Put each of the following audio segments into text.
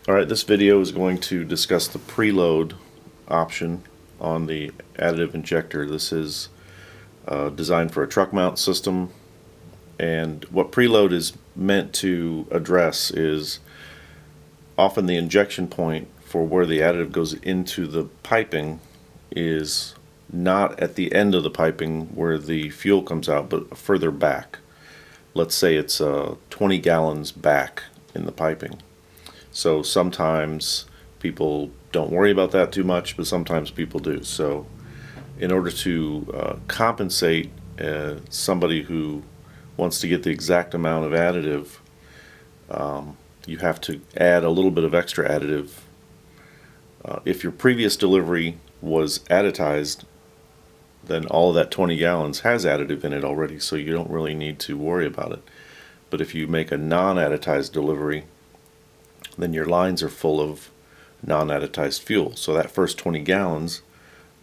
Alright, this video is going to discuss the preload option on the additive injector. This is designed for a truck mount system, and what preload is meant to address is often the injection point for where the additive goes into the piping is not at the end of the piping where the fuel comes out, but further back. Let's say it's 20 gallons back in the piping. So sometimes people don't worry about that too much, but sometimes people do. So in order to compensate somebody who wants to get the exact amount of additive, you have to add a little bit of extra additive. If your previous delivery was additized, then all of that 20 gallons has additive in it already, so you don't really need to worry about it. But if you make a non-additized delivery, then your lines are full of non-additized fuel, so that first 20 gallons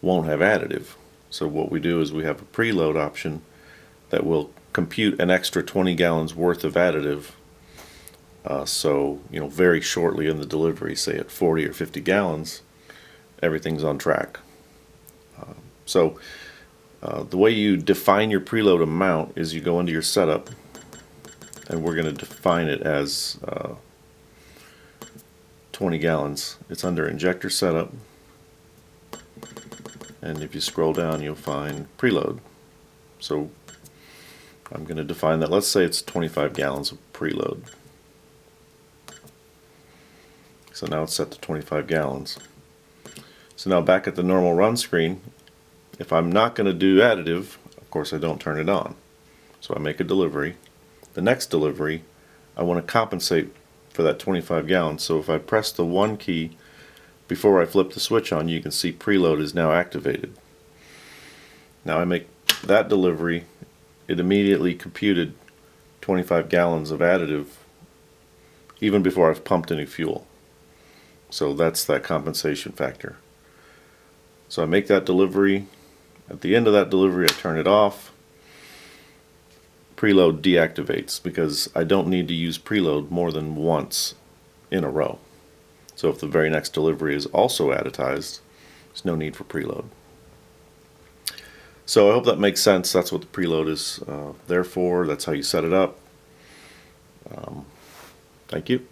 won't have additive. So what we do is we have a preload option that will compute an extra 20 gallons worth of additive. So very shortly in the delivery, say at 40 or 50 gallons, everything's on track. So the way you define your preload amount is you go into your setup, and we're going to define it as 20 gallons. It's under injector setup, and if you scroll down you'll find preload. So I'm going to define that. Let's say it's 25 gallons of preload. So now it's set to 25 gallons. So now back at the normal run screen, if I'm not going to do additive, of course I don't turn it on. So I make a delivery. The next delivery, I want to compensate for that 25 gallons. So if I press the 1 key before I flip the switch on, you can see preload is now activated. Now I make that delivery, it immediately computed 25 gallons of additive even before I've pumped any fuel. So that's that compensation factor. So I make that delivery. At the end of that delivery I turn it off. Preload deactivates because I don't need to use preload more than once in a row. So if the very next delivery is also additized, there's no need for preload. So I hope that makes sense. That's what the preload is there for. That's how you set it up. Thank you.